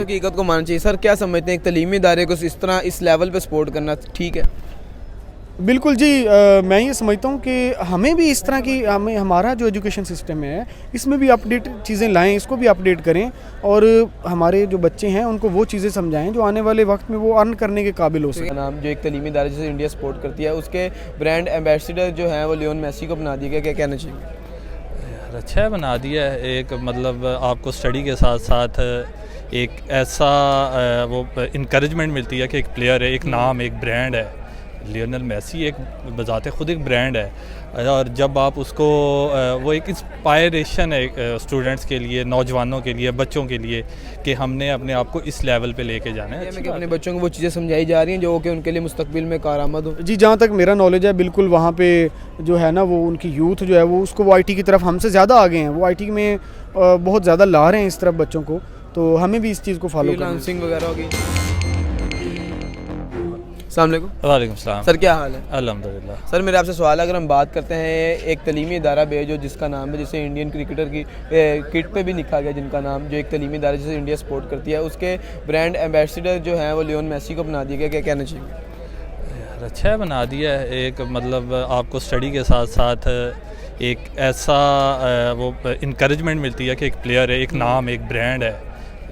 हकीकत को मानना चाहिए। सर क्या समझते हैं एक तलीमी इदारे को इस तरह इस लेवल पे सपोर्ट करना ठीक है? बिल्कुल जी, मैं ये समझता हूँ कि हमें भी इस तरह की हमारा जो एजुकेशन सिस्टम है इसमें भी अपडेट चीज़ें लाएं, इसको भी अपडेट करें और हमारे जो बच्चे हैं उनको वो चीज़ें समझाएं जो आने वाले वक्त में वो अर्न करने के काबिल हो सके। नाम जो एक तलीमी इदारे जिसे इंडिया सपोर्ट करती है उसके ब्रांड एम्बेसडर जो हैं वो लियोन मेसी को बना दिया गया, क्या कहना चाहिए? अच्छा बना दिया है। एक मतलब आपको स्टडी के साथ साथ एक ऐसा वो इनकरेजमेंट मिलती है कि एक प्लेयर है, एक नाम, एक ब्रांड है। लियोनल मेसी एक बजाते खुद एक ब्रांड है और जब आप उसको वो एक इंस्पायरेशन है स्टूडेंट्स के लिए, नौजवानों के लिए, बच्चों के लिए कि हमने अपने आप को इस लेवल पे लेके जाना है। कि अपने बच्चों को वो चीज़ें समझाई जा रही हैं जो कि उनके लिए मुस्तकबिल में कारआमद हो। जी, जहाँ तक मेरा नॉलेज है बिल्कुल वहाँ पे जो है ना वो उनकी यूथ जो है वो उसको वो IT की तरफ हमसे ज़्यादा आगे हैं, वो IT में बहुत ज़्यादा ला रहे हैं इस तरफ बच्चों को, तो हमें भी इस चीज़ को फॉलो करना है। वगैरह होगी। अस्सलाम वालेकुम सलाम। सर क्या हाल है? अल्हम्दुलिल्लाह। सर मेरे आपसे सवाल है, अगर हम बात करते हैं एक तलीमी इदारा जो जिसका नाम है, जिसे इंडियन क्रिकेटर की किट पे भी लिखा गया, जिनका नाम जो एक तलीमी इदारा जिसे इंडिया सपोर्ट करती है उसके ब्रांड एम्बेसडर जो हैं वो लियोन मेसी को बना दिया गया, क्या कहना चाहिए? अच्छा बना दिया है। एक मतलब आपको स्टडी के साथ साथ एक ऐसा वो इनकरेजमेंट मिलती है कि एक प्लेयर है, एक नाम, एक ब्रांड है।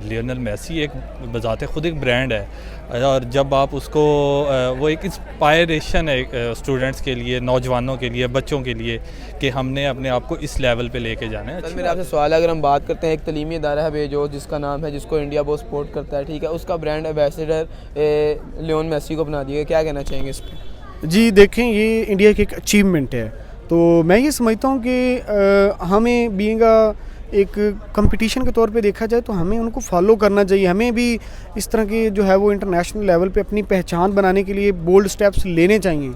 लियोनल मेसी एक बजाते खुद एक ब्रांड है और जब आप उसको वो एक इंस्पायरेशन है स्टूडेंट्स के लिए, नौजवानों के लिए, बच्चों के लिए कि हमने अपने आप को इस लेवल पे लेके जाना है। सर मेरे आपसे सवाल है, अगर हम बात करते हैं एक तलीमी इदारा है जो जिसका नाम है, जिसको इंडिया बहुत सपोर्ट करता है, ठीक है, उसका ब्रांड एम्बेसडर लियोन मेसी को बना दिया, क्या कहना चाहेंगे इस पर? जी देखें, ये इंडिया की एक अचीवमेंट है, तो मैं ये समझता हूँ कि हमें बीइंग एक कंपटीशन के तौर पे देखा जाए तो हमें उनको फॉलो करना चाहिए। हमें भी इस तरह के जो है वो इंटरनेशनल लेवल पे अपनी पहचान बनाने के लिए बोल्ड स्टेप्स लेने चाहिए,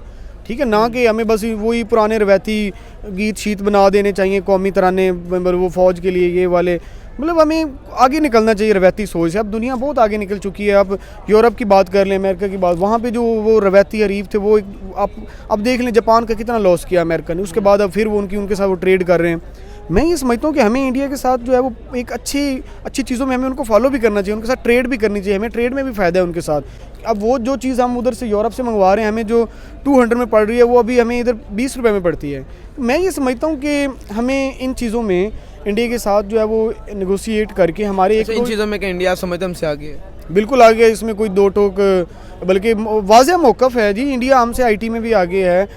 ठीक है, ना कि हमें बस वही पुराने रवायती गीत शीत बना देने चाहिए, कौमी तराने वो फ़ौज के लिए ये वाले, मतलब हमें आगे निकलना चाहिए रवायती सोच से। अब दुनिया बहुत आगे निकल चुकी है। अब यूरोप की बात कर लें, अमेरिका की बात, वहाँ पे जो वो रवायती हरीफ थे वो अब देख लें जापान का कितना लॉस किया अमेरिका ने, उसके बाद अब फिर वो उनके साथ वो ट्रेड कर रहे हैं। मैं ये समझता हूँ कि हमें इंडिया के साथ जो है वो एक अच्छी चीज़ों में हमें उनको फॉलो भी करना चाहिए, उनके साथ ट्रेड भी करनी चाहिए, हमें ट्रेड में भी फ़ायदा है उनके साथ। अब वो जो चीज़ हम उधर से यूरोप से मंगवा रहे हैं, हमें जो 200 में पड़ रही है वो अभी हमें इधर 20 रुपये में पड़ती है। मैं ये समझता हूँ कि हमें इन चीज़ों में इंडिया के साथ जो है वो नेगोशिएट करके हमारे इन चीज़ों में कि इंडिया आप समझते हमसे आगे है? बिल्कुल आगे है, इसमें कोई दो टोक बल्कि वाज़ेह मौक़िफ़ है जी। इंडिया हमसे IT में भी आगे है,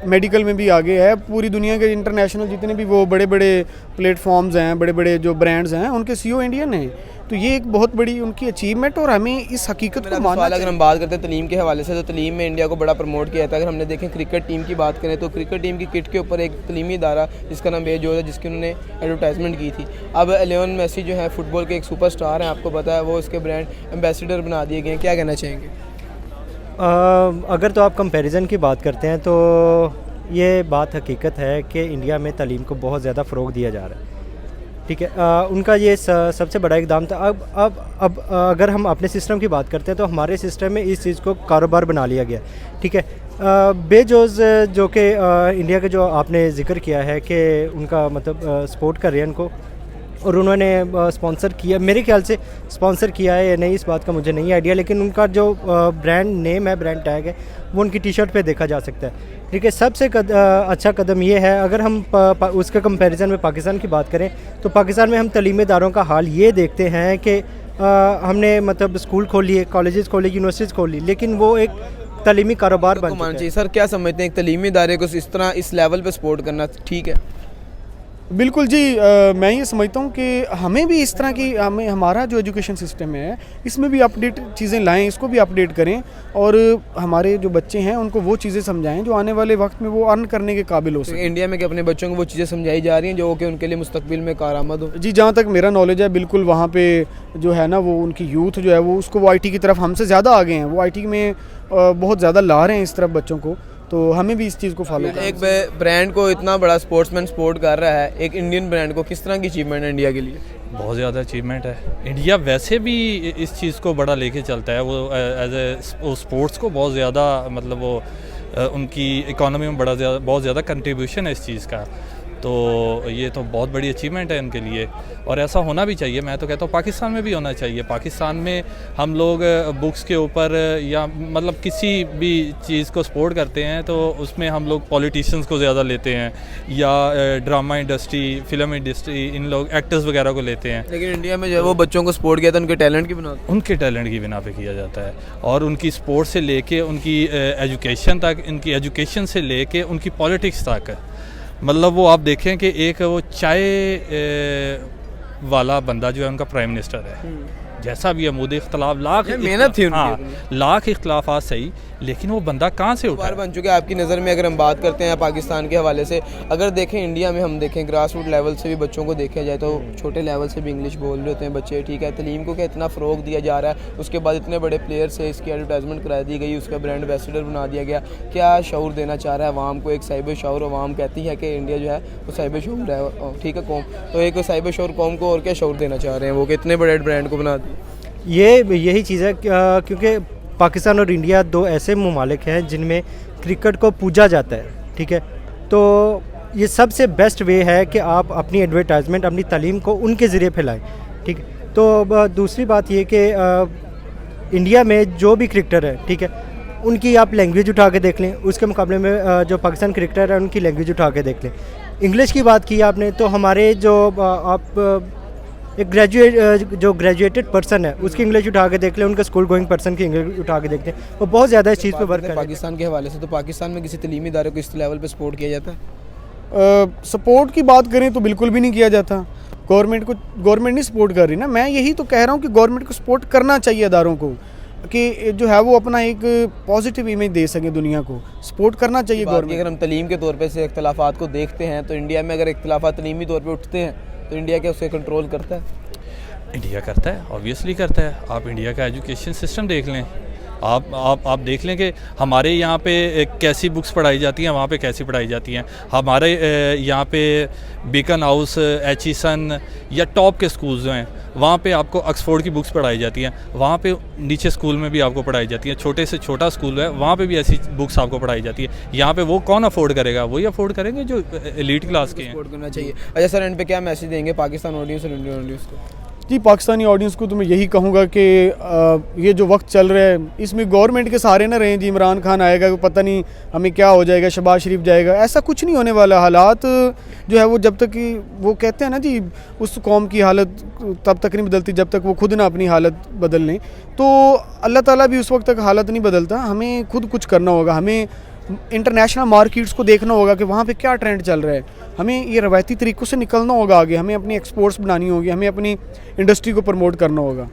मेडिकल में भी आगे है। पूरी दुनिया के इंटरनेशनल जितने भी वो बड़े बड़े प्लेटफॉर्म्स हैं, बड़े बड़े जो ब्रांड्स हैं, उनके CEO इंडियन हैं, तो ये एक बहुत बड़ी उनकी अचीवमेंट और हमें इस हकीकत को मानना चाहिए। अगर हम बात करते हैं तलीम के हवाले से, तो तलीम में इंडिया को बड़ा प्रमोट किया था। अगर हमने देखें क्रिकेट टीम की बात करें तो क्रिकेट टीम की किट के ऊपर एक तलीमी इदारा जिसका नाम बेजोड़ है, जिसकी उन्होंने एडवर्टाइजमेंट की थी। अब लियोन मेसी जो है फुटबॉल के एक सुपरस्टार हैं, आपको पता है, वो इसके ब्रांड एम्बेसडर बना दिए गए हैं, क्या कहना चाहेंगे? अगर तो आप कंपैरिजन की बात करते हैं तो ये बात हकीकत है कि इंडिया में तालीम को बहुत ज़्यादा फ़रोग़ दिया जा रहा है, ठीक है। उनका ये सबसे बड़ा इक़दाम था। अब अगर हम अपने सिस्टम की बात करते हैं तो हमारे सिस्टम में इस चीज़ को कारोबार बना लिया गया, ठीक है। बेजोज़ जो कि इंडिया के जो आपने ज़िक्र किया है कि उनका मतलब सपोर्ट कर रहे हैं उनको, और उन्होंने स्पॉन्सर किया, मेरे ख्याल से स्पॉन्सर किया है या नहीं इस बात का मुझे नहीं आइडिया, लेकिन उनका जो ब्रांड नेम है, ब्रांड टैग है, वो उनकी टी-शर्ट पे देखा जा सकता है, ठीक है। सबसे अच्छा कदम ये है। अगर हम उसके कंपैरिजन में पाकिस्तान की बात करें तो पाकिस्तान में हम तालीमी इदारों का हाल ये देखते हैं कि हमने मतलब स्कूल खोल लिए, कॉलेजेस खोले, यूनिवर्सिटीज़ खोल ली, लेकिन वो एक तालीमी कारोबार बन चुका है। सर क्या समझते हैं एक तलीमी इदारे को इस तरह इस लेवल पे सपोर्ट करना ठीक है? बिल्कुल जी, मैं ये समझता हूँ कि हमें भी इस तरह की हमारा जो एजुकेशन सिस्टम है इसमें भी अपडेट चीज़ें लाएं, इसको भी अपडेट करें और हमारे जो बच्चे हैं उनको वो चीज़ें समझाएं जो आने वाले वक्त में वो अर्न करने के काबिल हो सके। इंडिया में कि अपने बच्चों को वो चीज़ें समझाई जा रही हैं जो कि उनके लिए मुस्तकबिल में कारआमद हो। जी, जहाँ तक मेरा नॉलेज है बिल्कुल वहाँ पे जो है ना वो उनकी यूथ जो है वो उसको वो IT की तरफ हमसे ज़्यादा आगे हैं, वो IT में बहुत ज़्यादा ला रहे हैं इस तरफ बच्चों को, तो हमें भी इस चीज़ को फॉलो करना। एक ब्रांड को इतना बड़ा स्पोर्ट्समैन सपोर्ट कर रहा है, एक इंडियन ब्रांड को, किस तरह की अचीवमेंट है इंडिया के लिए? बहुत ज़्यादा अचीवमेंट है। इंडिया वैसे भी इस चीज़ को बड़ा लेके चलता है, वो एज ए स्पोर्ट्स को बहुत ज़्यादा मतलब वो उनकी इकोनॉमी में बहुत ज़्यादा कंट्रीब्यूशन है इस चीज़ का। तो ये तो बहुत बड़ी अचीवमेंट है इनके लिए, और ऐसा होना भी चाहिए। मैं तो कहता हूँ पाकिस्तान में भी होना चाहिए। पाकिस्तान में हम लोग बुक्स के ऊपर या मतलब किसी भी चीज़ को सपोर्ट करते हैं तो उसमें हम लोग पॉलिटिशियंस को ज़्यादा लेते हैं, या ड्रामा इंडस्ट्री, फिल्म इंडस्ट्री, इन लोग एक्टर्स वगैरह को लेते हैं। लेकिन इंडिया में जो है वो बच्चों को सपोर्ट किया था उनके टैलेंट की बिना पे। उनके टैलेंट की बिना पे किया जाता है, और उनकी स्पोर्ट्स से लेके उनकी एजुकेशन तक, इनकी एजुकेशन से लेके उनकी पॉलिटिक्स तक, मतलब वो आप देखें कि एक वो चाय वाला बंदा जो है उनका प्राइम मिनिस्टर है, जैसा भी है मुद्दे इख्तलाफ लाख मेहनत थी उनकी। हाँ, लाख इख्तलाफात सही, लेकिन वो बंदा कहाँ से उठा बार बन चुके हैं। आपकी नज़र में अगर हम बात करते हैं पाकिस्तान के हवाले से, अगर देखें इंडिया में, हम देखें ग्रास रूट लेवल से भी बच्चों को देखा जाए तो छोटे लेवल से भी इंग्लिश बोल रहे होते हैं बच्चे, ठीक है। तलीम को क्या इतना फ़रोग दिया जा रहा है, उसके बाद इतने बड़े प्लेयर से इसकी एडवर्टाइजमेंट करा दी गई, उसका ब्रांड एम्बेसडर बना दिया गया। क्या शऊर देना चाह रहा है अवाम को? एक साइबर शऊर अवाम कहती है कि इंडिया जो है वो साइबर शऊर है, ठीक है कौम, तो एक साइबर शऊर कौम को और क्या शऊर देना चाह रहे हैं वो कि इतने बड़े ब्रांड को बना दिया? यही चीज़ है, क्योंकि पाकिस्तान और इंडिया दो ऐसे ममालिक हैं जिनमें क्रिकेट को पूजा जाता है, ठीक है। तो ये सबसे बेस्ट वे है कि आप अपनी एडवर्टाइजमेंट, अपनी तालीम को उनके ज़रिए फैलाएं, ठीक है। तो दूसरी बात ये कि इंडिया में जो भी क्रिकेटर है, ठीक है, उनकी आप लैंग्वेज उठा के देख लें, उसके मुकाबले में जो पाकिस्तान क्रिकेटर है उनकी लैंग्वेज उठा के देख लें। इंग्लिश की बात की आपने, तो हमारे जो आप एक ग्रेजुएटेड पर्सन है उसकी इंग्लिश उठा के देख लें, उनका स्कूल गोइंग पर्सन की इंग्लिश उठा के देखते हैं, वो बहुत ज़्यादा इस चीज़ पे वर्क कर रहे हैं। पाकिस्तान के हवाले से तो पाकिस्तान में किसी तलीमी इदारे को इस लेवल पे सपोर्ट किया जाता है? सपोर्ट की बात करें तो बिल्कुल भी नहीं किया जाता। गवर्नमेंट नहीं सपोर्ट कर रही ना। मैं यही तो कह रहा हूँ कि गवर्नमेंट को सपोर्ट करना चाहिए इदारों को, कि जो है वो अपना एक पॉजिटिव इमेज दे सके, दुनिया को सपोर्ट करना चाहिए गवर्नमेंट। अगर हम तलीम के तौर पे से इख्तलाफात को देखते हैं तो इंडिया में अगर इख्तलाफात तलीमी तौर पे उठते हैं तो इंडिया क्या उसे कंट्रोल करता है? इंडिया करता है, ऑब्वियसली करता है। आप इंडिया का एजुकेशन सिस्टम देख लें, आप देख लें कि हमारे यहाँ पे कैसी बुक्स पढ़ाई जाती हैं, वहाँ पे कैसी पढ़ाई जाती हैं। हमारे यहाँ पे बीकन हाउस, एचिसन या टॉप के स्कूल्स जो हैं वहाँ पे आपको ऑक्सफोर्ड की बुक्स पढ़ाई जाती हैं, वहाँ पे नीचे स्कूल में भी आपको पढ़ाई जाती है। छोटे से छोटा स्कूल है वहाँ पे भी ऐसी बुक्स आपको पढ़ाई जाती है। यहाँ पे वो कौन अफोर्ड करेगा? वही अफोर्ड करेंगे जो एलीट क्लास के हैं। सपोर्ट करना चाहिए। अच्छा सर, एंड पे क्या मैसेज देंगे पाकिस्तान ऑडियंस और इंडियन ऑडियंस को? जी, पाकिस्तानी ऑडियंस को तो मैं यही कहूँगा कि ये जो वक्त चल रहा है इसमें गवर्नमेंट के सहारे ना रहें। जी, इमरान खान आएगा तो पता नहीं हमें क्या हो जाएगा, शहबाज शरीफ जाएगा, ऐसा कुछ नहीं होने वाला। हालात जो है वो जब तक कि वो कहते हैं ना जी, उस कौम की हालत तब तक नहीं बदलती जब तक वो खुद ना अपनी हालत बदल लें। तो अल्लाह ताला भी उस वक्त तक हालत नहीं बदलता। हमें खुद कुछ करना होगा। हमें इंटरनेशनल मार्केट्स को देखना होगा कि वहाँ पे क्या ट्रेंड चल रहा है। हमें ये रवायती तरीक़ों से निकलना होगा आगे। हमें अपनी एक्सपोर्ट्स बनानी होगी, हमें अपनी इंडस्ट्री को प्रमोट करना होगा।